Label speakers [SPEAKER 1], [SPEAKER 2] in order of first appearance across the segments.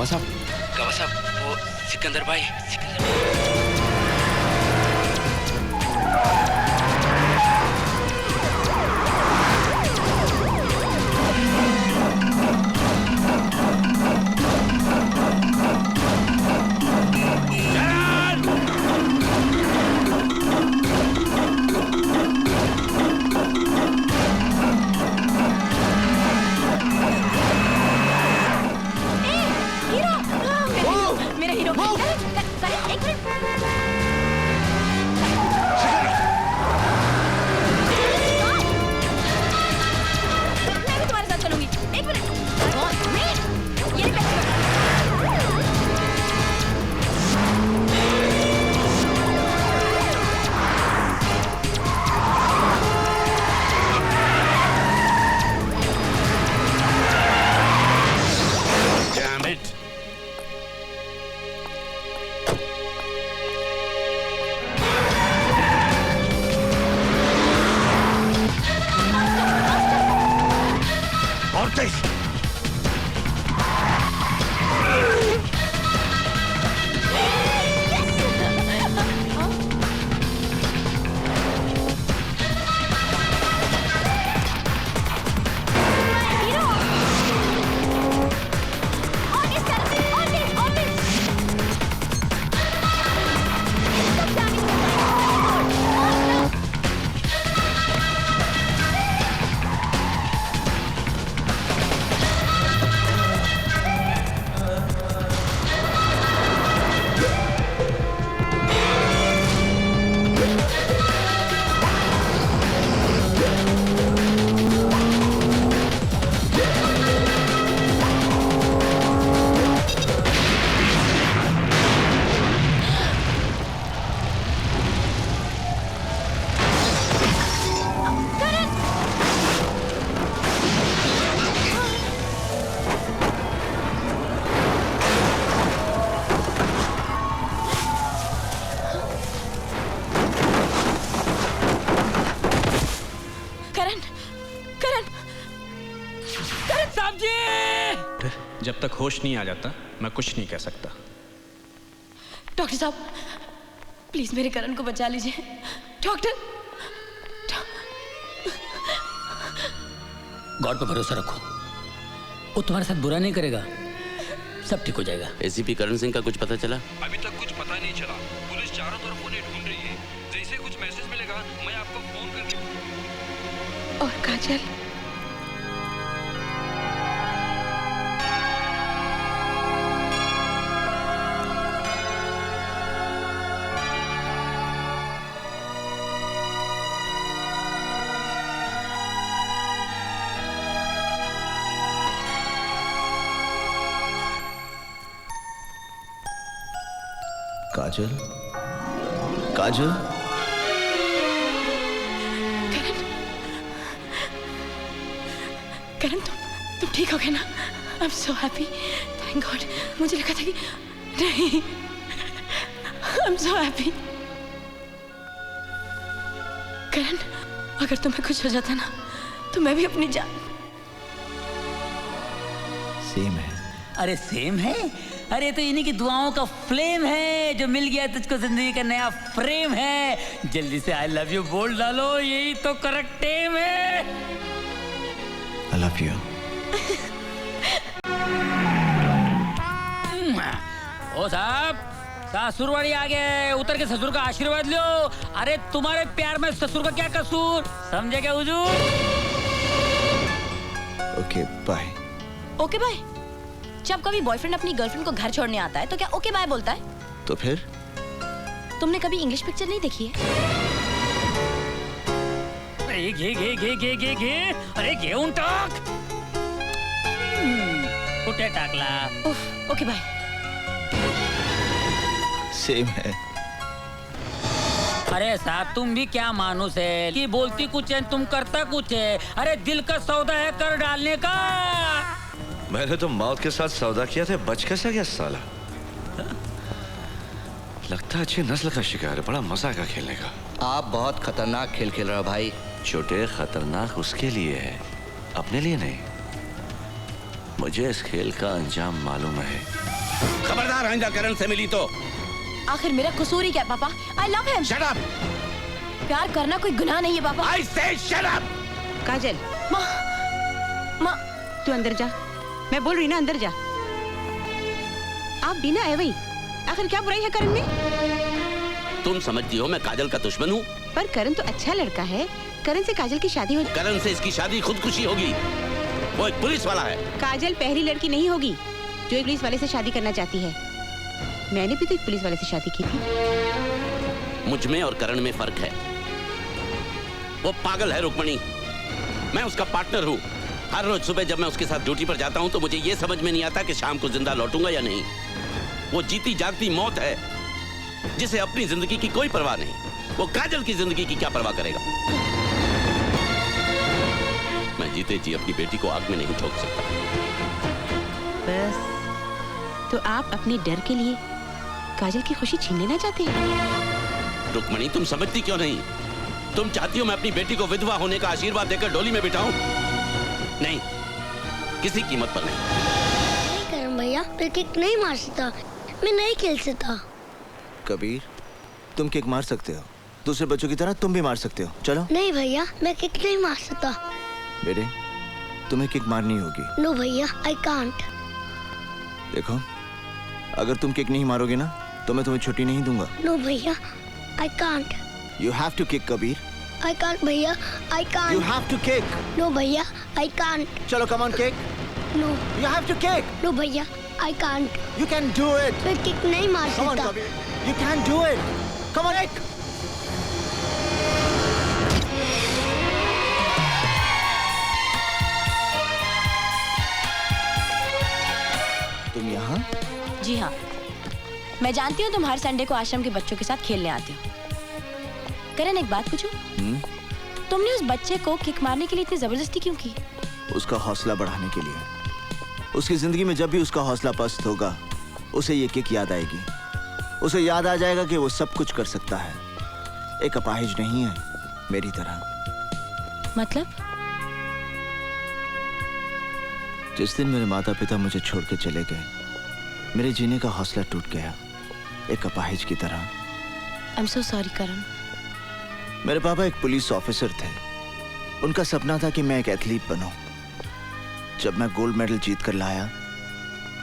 [SPEAKER 1] गवा साहब वो सिकंदर भाई
[SPEAKER 2] जब तक होश नहीं आ जाता मैं कुछ नहीं कह सकता।
[SPEAKER 3] डॉक्टर साहब प्लीज मेरे करण को बचा लीजिए। डॉक्टर
[SPEAKER 4] गॉड पे भरोसा रखो, वो तुम्हारे साथ बुरा नहीं करेगा, सब ठीक हो जाएगा।
[SPEAKER 5] एसीपी करण सिंह का कुछ पता चला?
[SPEAKER 6] अभी तक कुछ पता नहीं चला। पुलिस चारों तरफ उन्हें ढूंढ रही है। जैसे कुछ मैसेज मिलेगा मैं आपको फोन करके।
[SPEAKER 3] और काजल
[SPEAKER 7] काजल काजल
[SPEAKER 3] करण तुम ठीक हो गए ना? I am so happy, thank God. मुझे लगा था कि नहीं। I am so happy. करण अगर तुम्हें कुछ हो जाता ना तो मैं भी अपनी जान।
[SPEAKER 7] सेम है।
[SPEAKER 4] अरे सेम है? अरे तो इन्हीं की दुआओं का फ्लेम है जो मिल गया तुझको, जिंदगी का नया फ्रेम है। जल्दी से आई लव यू बोल डालो, यही तो करेक्ट टाइम है।
[SPEAKER 7] I love you.
[SPEAKER 4] ओ साहब ससुरवाड़ी आ गए, उतर के ससुर का आशीर्वाद लो। अरे तुम्हारे प्यार में ससुर का क्या कसूर, समझे क्या हुजूर?
[SPEAKER 7] Okay bye.
[SPEAKER 3] Okay bye? जब कभी बॉयफ्रेंड अपनी गर्लफ्रेंड को घर छोड़ने आता है तो क्या ओके बाय बोलता है?
[SPEAKER 7] तो फिर
[SPEAKER 3] तुमने कभी इंग्लिश पिक्चर नहीं देखी है?
[SPEAKER 4] अरे घे अरे घेऊन टाक। कुठे टाकला?
[SPEAKER 3] उफ, ओके बाय।
[SPEAKER 7] सेम है।
[SPEAKER 4] अरे साहब तुम भी क्या मानुस है कि बोलती कुछ है तुम करता कुछ है। अरे दिल का सौदा है कर डालने का।
[SPEAKER 8] मैंने तो मौत के साथ सौदा किया था, बच कैसे गया साला? लगता है अच्छी नस्ल का शिकार है, बड़ा मजा आएगा खेलने का।
[SPEAKER 5] आप बहुत खतरनाक खेल खेल रहे हो भाई।
[SPEAKER 8] छोटे खतरनाक उसके लिए है, अपने लिए नहीं। मुझे इस खेल का अंजाम मालूम है।
[SPEAKER 1] खबरदार आइंदा करण से मिली तो।
[SPEAKER 3] आखिर मेरा कसूर ही क्या पापा? I love him.
[SPEAKER 1] Shut up.
[SPEAKER 3] प्यार करना कोई गुनाह नहीं है पापा।
[SPEAKER 1] आई से शट अप।
[SPEAKER 9] काजल,
[SPEAKER 3] माँ, माँ,
[SPEAKER 9] तू अंदर जा। मैं बोल रही ना, अंदर जा। आप भी ना है वही। आखिर क्या बुराई है करण में?
[SPEAKER 5] तुम समझती हो मैं काजल का दुश्मन हूँ?
[SPEAKER 9] पर करण तो अच्छा लड़का है। करण से काजल की शादी हो।
[SPEAKER 5] करण से इसकी शादी खुदकुशी होगी। वो एक पुलिस वाला है।
[SPEAKER 9] काजल पहली लड़की नहीं होगी जो एक पुलिस वाले से शादी करना चाहती है। मैंने भी तो एक पुलिस वाले से शादी की थी।
[SPEAKER 5] मुझ में और करण में फर्क है। वो पागल है रुक्मणी, मैं उसका पार्टनर हूँ। हर रोज सुबह जब मैं उसके साथ ड्यूटी पर जाता हूँ तो मुझे ये समझ में नहीं आता कि शाम को जिंदा लौटूंगा या नहीं। वो जीती जागती मौत है जिसे अपनी जिंदगी की कोई परवाह नहीं। वो काजल की जिंदगी की क्या परवाह करेगा? मैं जीते जी अपनी बेटी को आग में नहीं ठोक सकता।
[SPEAKER 9] बस तो आप अपने डर के लिए काजल की खुशी छीन लेना चाहते हैं?
[SPEAKER 5] रुक्मणी, तुम समझती क्यों नहीं? तुम चाहती हो मैं अपनी बेटी को विधवा होने का आशीर्वाद देकर डोली में बिठाऊं? नहीं, किसी कीमत पर नहीं।
[SPEAKER 10] करण भैया, मैं किक नहीं मार सकता, मैं नहीं खेल सकता।
[SPEAKER 7] कबीर, तुम किक मार सकते हो, दूसरे बच्चों की तरह तुम भी मार सकते हो। चलो।
[SPEAKER 10] नहीं भैया, मैं किक नहीं मार सकता।
[SPEAKER 7] बेटे, तुम्हें किक मारनी होगी।
[SPEAKER 10] नो भैया, आई कांट।
[SPEAKER 7] देखो, अगर तुम किक नहीं मारोगे ना तो मैं तुम्हें छुट्टी नहीं दूंगा।
[SPEAKER 10] नो भैया, I can't.
[SPEAKER 7] You have to kick, Kabir.
[SPEAKER 10] I can't भैया, I can't.
[SPEAKER 7] You have to kick.
[SPEAKER 10] No भैया, I can't.
[SPEAKER 7] चलो, come on, kick.
[SPEAKER 10] No.
[SPEAKER 7] You have to kick.
[SPEAKER 10] No भैया, I can't.
[SPEAKER 7] You can do it.
[SPEAKER 10] मैं kick नहीं मार
[SPEAKER 7] Come on,
[SPEAKER 10] सकता।
[SPEAKER 7] Kabir. You can do it. Come on, kick. तुम यहाँ?
[SPEAKER 3] जी हाँ, मैं जानती हूँ तुम हर संडे को आश्रम के बच्चों के साथ खेलने आते हो। करण, एक बात पूछूं? तुमने उस बच्चे को किक मारने के लिए इतनी जबरदस्ती क्यों की?
[SPEAKER 7] उसका हौसला बढ़ाने के लिए। उसकी जिंदगी में जब भी उसका हौसला पस्त होगा उसे ये किक याद आएगी। उसे याद आ जाएगा कि वो सब कुछ कर सकता है, एक अपाहिज नहीं है मेरी तरह।
[SPEAKER 3] मतलब?
[SPEAKER 7] जिस दिन मेरे माता पिता मुझे छोड़ के चले गए, मेरे जीने का हौसला टूट गया, एक अपाहिज की तरह।
[SPEAKER 3] I'm so sorry, करण।
[SPEAKER 7] मेरे पापा एक पुलिस ऑफिसर थे। उनका सपना था कि मैं एक एथलीट बनूं। जब मैं गोल्ड मेडल जीत कर लाया,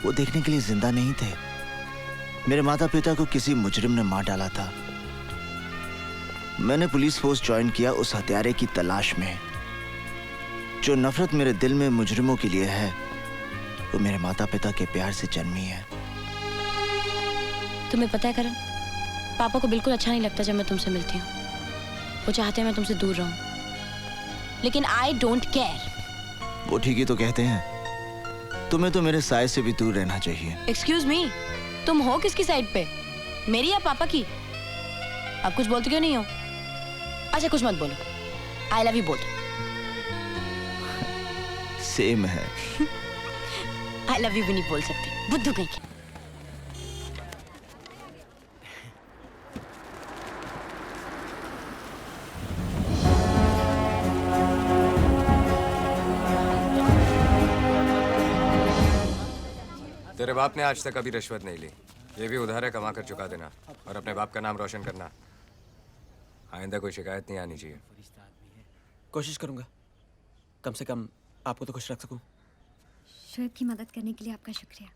[SPEAKER 7] वो देखने के लिए जिंदा नहीं थे। मेरे माता पिता को किसी मुजरिम ने मार डाला था। मैंने पुलिस फोर्स ज्वाइन किया उस हत्यारे की तलाश में। जो नफरत मेरे दिल में मुजरिमों के लिए है, वो मेरे माता पिता के प्यार से जन्मी है।
[SPEAKER 3] तुम्हें पता है करण, पापा को बिल्कुल अच्छा नहीं लगता जब मैं तुमसे मिलती हूँ। वो चाहते हैं मैं तुमसे दूर रहूं, लेकिन आई डोंट केयर।
[SPEAKER 7] वो ठीक ही तो कहते हैं। तुम्हें तो मेरे साय से भी दूर रहना चाहिए।
[SPEAKER 3] एक्सक्यूज मी, तुम हो किसकी साइड पे, मेरी या पापा की? आप कुछ बोलते क्यों नहीं हो? अच्छा, कुछ मत बोलो, आई लव यू बोल।
[SPEAKER 7] सेम है।
[SPEAKER 3] आई लव यू भी नहीं बोल सकते, बुद्धू कहीं की।
[SPEAKER 6] तेरे बाप ने आज तक कभी रिश्वत नहीं ली। ये भी उधार है, कमा कर चुका देना और अपने बाप का नाम रोशन करना। आइंदा कोई शिकायत नहीं आनी चाहिए।
[SPEAKER 11] कोशिश करूंगा, कम से कम आपको तो खुश रख सकूं।
[SPEAKER 12] शोएब की मदद करने के लिए आपका शुक्रिया।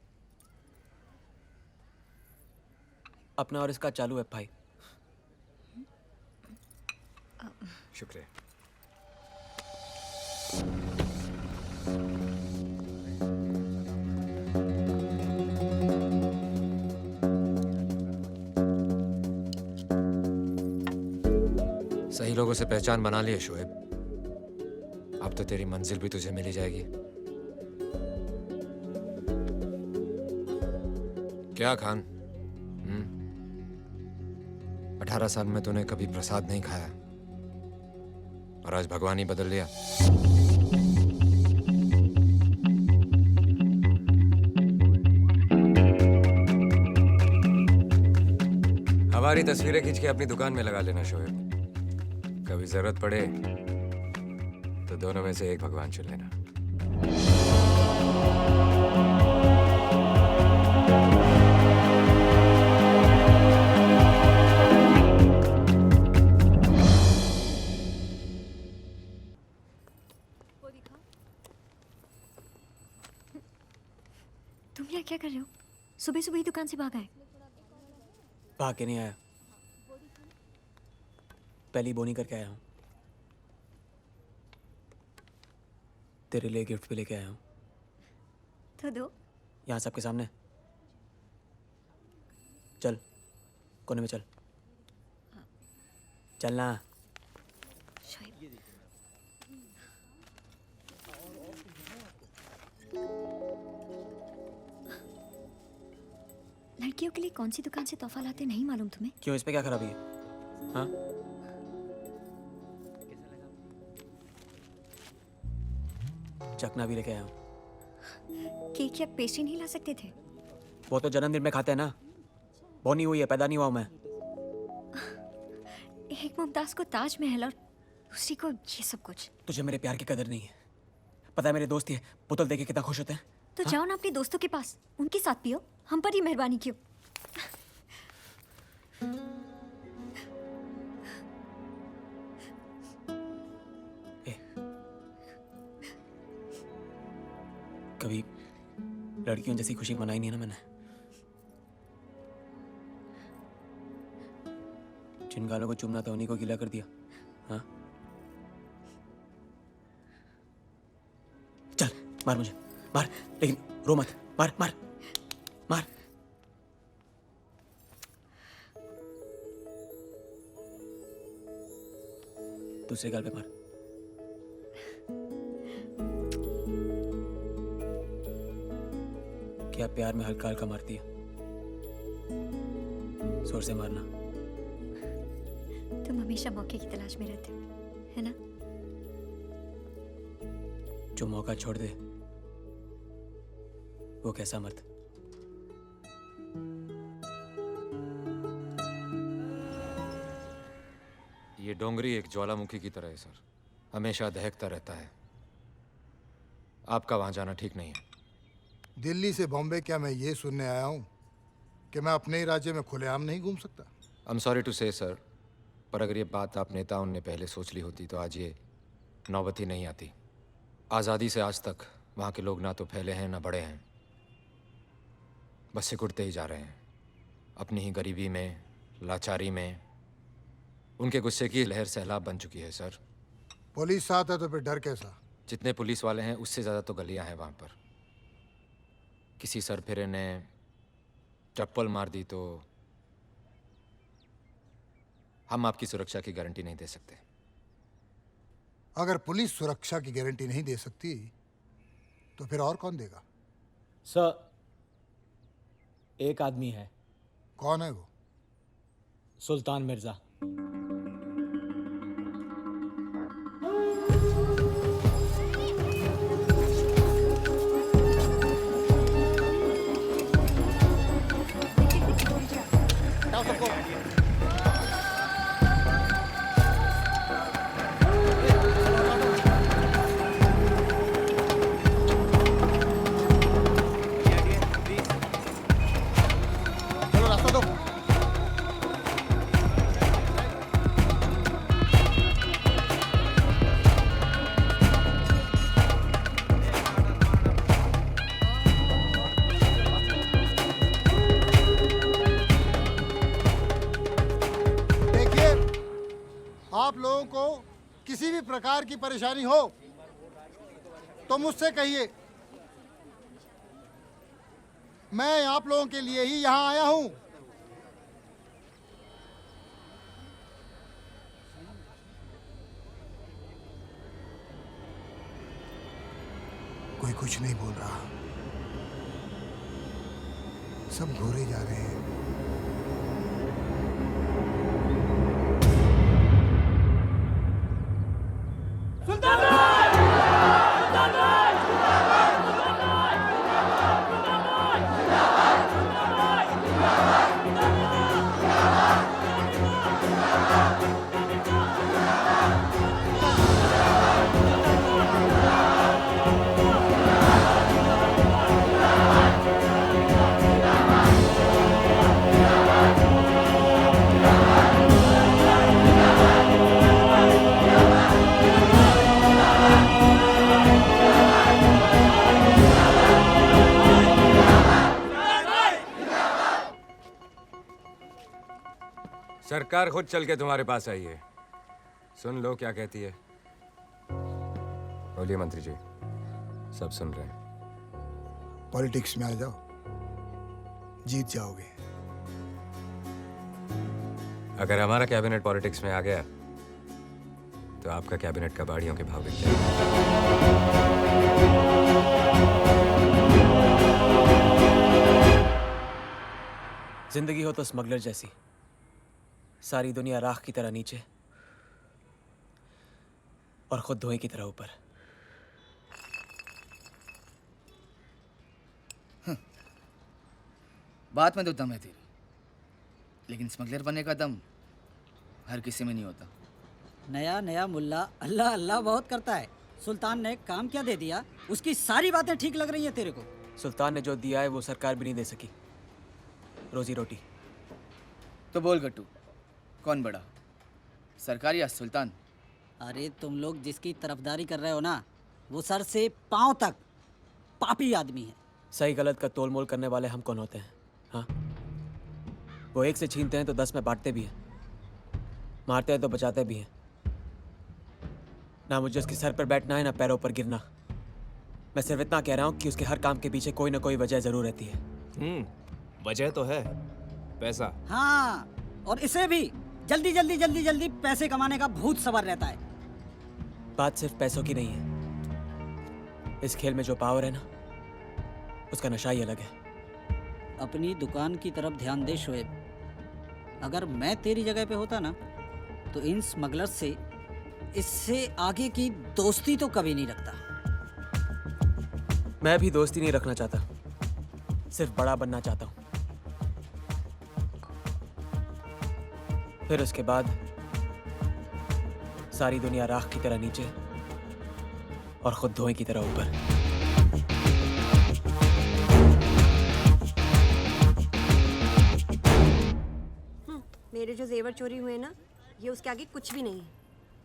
[SPEAKER 11] अपना और इसका चालू है भाई।
[SPEAKER 6] शुक्रिया। सही लोगों से पहचान बना ली है शोएब। अब तो तेरी मंजिल भी तुझे मिल ही जाएगी। क्या खान, 18 साल में तूने कभी प्रसाद नहीं खाया और आज भगवान ही बदल लिया। हमारी तस्वीरें खींच के अपनी दुकान में लगा लेना शोएब। कभी जरूरत पड़े तो दोनों में से एक भगवान चुन लेना।
[SPEAKER 12] सुबह सुबह ही दुकान से भाग आए।
[SPEAKER 11] भाग के नहीं आया, पहली बोनी करके आया हूँ। तेरे लिए गिफ्ट भी लेके आया हूँ।
[SPEAKER 12] तो दो।
[SPEAKER 11] यहाँ सबके सामने। चल कोने में चल, चलना।
[SPEAKER 12] लड़कियों के लिए कौन सी दुकान से तोहफा लाते नहीं मालूम तुम्हें?
[SPEAKER 11] क्यों, इस पे क्या खराबी है? हाँ, चखना भी लेके आया हूँ।
[SPEAKER 12] केक या पेस्ट्री नहीं ला सकते थे?
[SPEAKER 11] वो तो जन्मदिन में खाते हैं ना, बोनी हुई है, पैदा नहीं हुआ हूँ मैं।
[SPEAKER 12] एक मुमताज को ताजमहल और दूसरी को ये सब कुछ।
[SPEAKER 11] तुझे मेरे प्यार की कदर नहीं है। पता है मेरे दोस्त ही बोतल देके कितना खुश होते हैं।
[SPEAKER 12] तो जाओ ना अपने दोस्तों के पास, उनके साथ पियो, हम पर ही मेहरबानी क्यों?
[SPEAKER 11] कभी लड़कियों जैसी खुशी मनाई नहीं ना मैंने। जिन गालों को चूमना था उन्हीं को गीला कर दिया। हाँ, चल मार मुझे, मार, लेकिन रो मत। मार मार मार। दूसरे गाल पे मार। क्या प्यार में हल्का हल्का मारती है? जोर से मारना।
[SPEAKER 12] तुम हमेशा मौके की तलाश में रहते हो, है ना?
[SPEAKER 11] जो मौका छोड़ दे वो कैसा मर्द?
[SPEAKER 6] ये डोंगरी एक ज्वालामुखी की तरह है सर, हमेशा दहकता रहता है। आपका वहां जाना ठीक नहीं है।
[SPEAKER 13] दिल्ली से बॉम्बे क्या मैं ये सुनने आया हूँ कि मैं अपने ही राज्य में खुलेआम नहीं घूम सकता?
[SPEAKER 6] आई एम सॉरी टू से सर, पर अगर ये बात आप नेताओं ने पहले सोच ली होती तो आज ये नौबत ही नहीं आती। आज़ादी से आज तक वहाँ के लोग ना तो फैले हैं ना बड़े हैं, बस सिकुड़ते ही जा रहे हैं अपनी ही गरीबी में, लाचारी में। उनके गुस्से की लहर सैलाब बन चुकी है सर।
[SPEAKER 13] पुलिस साथ है तो फिर डर कैसा? जितने
[SPEAKER 6] पुलिस वाले हैं उससे ज़्यादा तो गलियां हैं वहाँ पर। किसी सरफिरे ने चप्पल मार दी तो हम आपकी सुरक्षा की गारंटी नहीं दे सकते।
[SPEAKER 13] अगर पुलिस सुरक्षा की गारंटी नहीं दे सकती तो फिर और कौन देगा?
[SPEAKER 11] सर, एक आदमी है।
[SPEAKER 13] कौन है वो?
[SPEAKER 11] सुल्तान मिर्जा।
[SPEAKER 13] आप लोगों को किसी भी प्रकार की परेशानी हो तो मुझसे कहिए। मैं आप लोगों के लिए ही यहाँ आया हूँ। कोई कुछ नहीं बोल रहा, सब घूरे जा रहे हैं।
[SPEAKER 6] सरकार खुद चल के तुम्हारे पास आई है, सुन लो क्या कहती है। बोलिए मंत्री जी, सब सुन रहे हैं।
[SPEAKER 13] पॉलिटिक्स में आ जाओ, जीत जाओगे।
[SPEAKER 6] अगर हमारा कैबिनेट पॉलिटिक्स में आ गया तो आपका कैबिनेट कबाड़ियों के भाव बिक जाएगा।
[SPEAKER 11] जिंदगी हो तो स्मगलर जैसी, सारी दुनिया राख की तरह नीचे और खुद धुएं की तरह ऊपर।
[SPEAKER 14] बात में तो दम है तेरी, लेकिन स्मगलर बनने का दम हर किसी में नहीं होता।
[SPEAKER 15] नया नया मुल्ला अल्लाह अल्लाह बहुत करता है। सुल्तान ने काम क्या दे दिया, उसकी सारी बातें ठीक लग रही हैं तेरे को।
[SPEAKER 11] सुल्तान ने जो दिया है वो सरकार भी नहीं दे सकी, रोजी रोटी।
[SPEAKER 14] तो बोल गट्टू, कौन बड़ा, सरकार या सुल्तान?
[SPEAKER 15] अरे तुम लोग जिसकी तरफदारी कर रहे हो ना, वो सर से पांव तक पापी आदमी है।
[SPEAKER 11] सही गलत का तोल मोल करने वाले हम कौन होते हैं? हाँ, वो एक से छीनते हैं तो 10 में बांटते भी हैं, मारते हैं तो बचाते भी हैं। ना मुझे उसके सर पर बैठना है ना पैरों पर गिरना। मैं सिर्फ इतना कह रहा हूँ कि उसके हर काम के पीछे कोई ना कोई वजह जरूर रहती है।
[SPEAKER 2] वजह तो है पैसा।
[SPEAKER 15] हाँ, और इसे भी जल्दी पैसे कमाने का भूत सवार रहता है।
[SPEAKER 11] बात सिर्फ पैसों की नहीं है, इस खेल में जो पावर है ना, उसका नशा ही अलग है।
[SPEAKER 15] अपनी दुकान की तरफ ध्यान दे शोएब। अगर मैं तेरी जगह पे होता ना, तो इन स्मगलर से इससे आगे की दोस्ती तो कभी नहीं रखता।
[SPEAKER 11] मैं भी दोस्ती नहीं रखना चाहता, सिर्फ बड़ा बनना चाहता हूँ। फिर उसके बाद सारी दुनिया राख की तरह नीचे और खुद धुएं की तरह ऊपर।
[SPEAKER 16] मेरे जो जेवर चोरी हुए ना, ये उसके आगे कुछ भी नहीं है।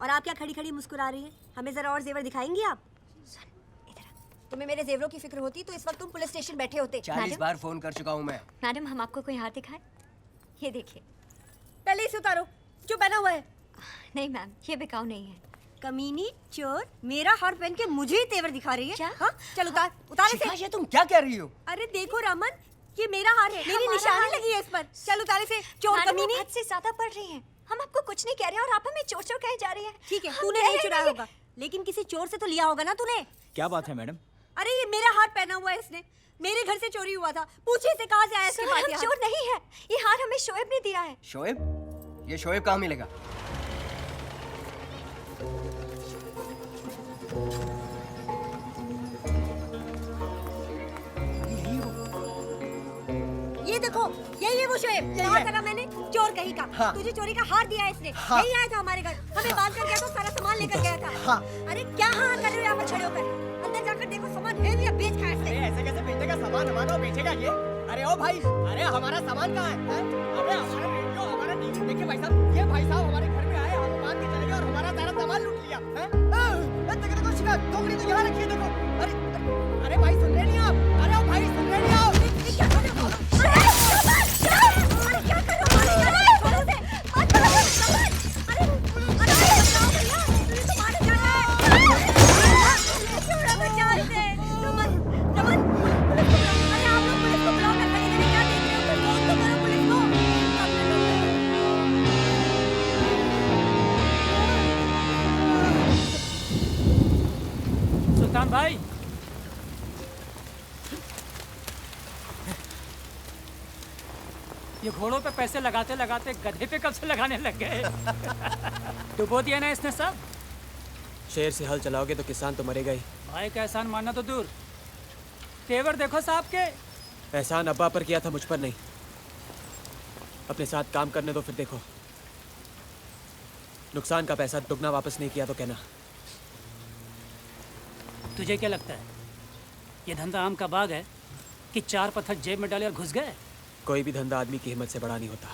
[SPEAKER 16] और आप क्या खड़ी खड़ी मुस्कुरा रही हैं? हमें जरा और जेवर दिखाएंगी आप? तुम्हें मेरे जेवरों की फिक्र होती तो इस वक्त तुम पुलिस स्टेशन बैठे होते।
[SPEAKER 14] 40 बार फोन कर चुका हूँ मैं।
[SPEAKER 12] मैडम, हम आपको कोई हार दिखाएं? ये देखिए।
[SPEAKER 16] पहले इसे उतारो, जो पहना हुआ है।
[SPEAKER 12] नहीं मैम, ये बिकाऊ नहीं है।
[SPEAKER 16] कमीनी चोर, मेरा हार पहन के मुझे ही तेवर दिखा रही है। क्या? हाँ, चल उतार इसे।
[SPEAKER 14] ये तुम क्या कह रही हो?
[SPEAKER 16] अरे देखो रमन, ये मेरा हार है, मेरी निशानी लगी है इस पर। चल उतार इसे, चोर कमीनी।
[SPEAKER 12] हद से ज्यादा पढ़ रही हैं। हम आपको कुछ नहीं कह रहे और आप हमें चोर चोर कहे जा रही हैं।
[SPEAKER 16] ठीक है, तूने नहीं चुराया होगा, लेकिन किसी चोर से तो लिया होगा ना तूने।
[SPEAKER 11] क्या बात है मैडम?
[SPEAKER 16] अरे ये मेरा हार पहना हुआ है इसने, मेरे घर से चोरी हुआ था। पूछिए इसे कहाँ से आया इसके पास।
[SPEAKER 12] हम चोर नहीं है, ये हार हमें शोएब ने दिया है।
[SPEAKER 14] शोएब? ये शोएब कहाँ मिलेगा?
[SPEAKER 16] ये देखो, यही है वो शोएब। कहा था ना मैंने, चोर कहीं का। हाँ। तुझे चोरी का हार दिया है इसने। हाँ। यही आया था हमारे घर, हमें बांध कर गया तो सारा सामान लेकर गया था। हाँ। अरे क्या हाँ कर रहे हो यहाँ पर खड़े होकर? अंदर जाकर देखो सामान है या बेच खाया इसने।
[SPEAKER 14] ऐसे कैसे बेचेगा सामान हमारा, बेचेगा ये? अरे ओ भाई, अरे हमारा सामान कहाँ है? अरे हमारा रेडियो, हमारा टीवी। देखिए भाई साहब, ये भाई साहब हमारे घर में आए, हम बांध के चले गए और हमारा सारा सामान लूट लिया। देखो शिकायत, टोकरी तो यहाँ रखी है, देखो। अरे भाई सुन रहे नहीं आप? अरे ओ भाई सुन रहे नहीं आप?
[SPEAKER 4] सुल्तान भाई, ये घोड़ों पे पैसे लगाते लगाते गधे पे कब से लगाने लग गए? डुबो दिया ना इसने सब।
[SPEAKER 11] शेर से हल चलाओगे तो किसान तो मरेगा ही।
[SPEAKER 4] भाई का एहसान मानना तो दूर, तेवर देखो साहब के।
[SPEAKER 11] एहसान अब्बा पर किया था, मुझ पर नहीं। अपने साथ काम करने दो, फिर देखो। नुकसान का पैसा दुगना वापस नहीं किया तो कहना।
[SPEAKER 4] तुझे क्या लगता है ये धंधा आम का बाग है कि 4 पत्थर जेब में डाले और घुस गए?
[SPEAKER 11] कोई भी धंधा आदमी की हिम्मत से बड़ा नहीं होता।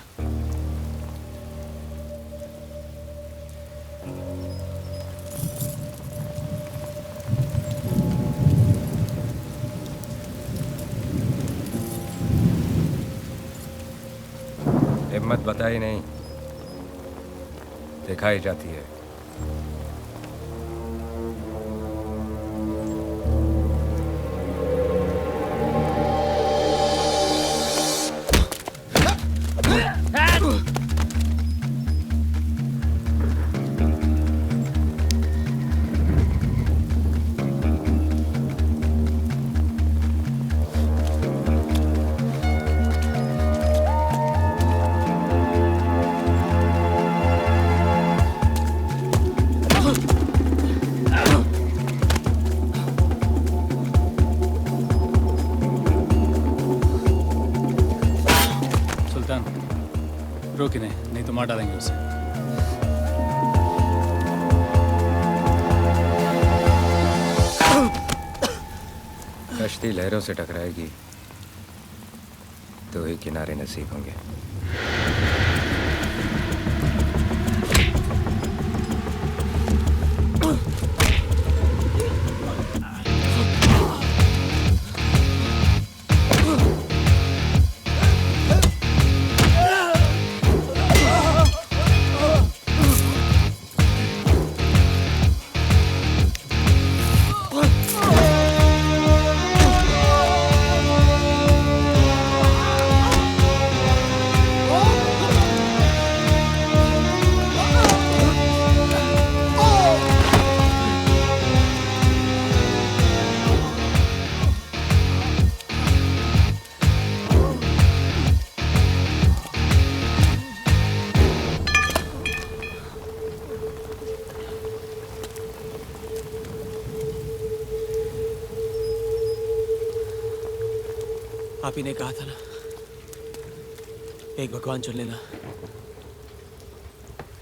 [SPEAKER 6] हिम्मत बताई नहीं, दिखाई जाती है।
[SPEAKER 17] रोके नहीं तो मार डालेंगे उसे।
[SPEAKER 6] कश्ती लहरों से टकराएगी तो ही किनारे नसीब होंगे।
[SPEAKER 11] आप ही ने कहा था ना, एक भगवान चुन लेना,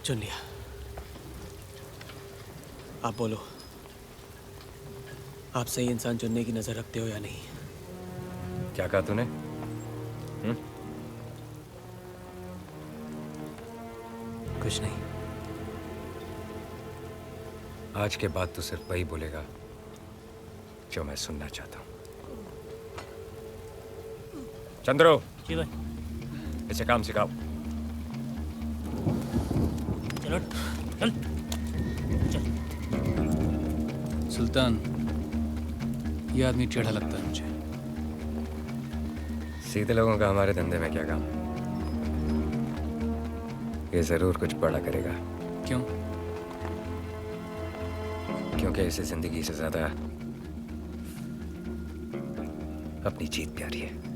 [SPEAKER 11] चुन लिया। आप बोलो, आप सही इंसान चुनने की नजर रखते हो या नहीं?
[SPEAKER 6] क्या कहा तूने?
[SPEAKER 11] कुछ नहीं।
[SPEAKER 6] आज के बाद तू सिर्फ वही बोलेगा जो मैं सुनना चाहता हूँ। चंद्रो,
[SPEAKER 4] जी भाई।
[SPEAKER 6] इसे काम सिखाओ।
[SPEAKER 4] चलो चल चल।
[SPEAKER 17] सुल्तान, ये आदमी टेढ़ा लगता है मुझे।
[SPEAKER 6] सीधे लोगों का हमारे धंधे में क्या काम? ये जरूर कुछ बड़ा करेगा।
[SPEAKER 17] क्यों?
[SPEAKER 6] क्योंकि इसे जिंदगी से ज्यादा अपनी जीत प्यारी है।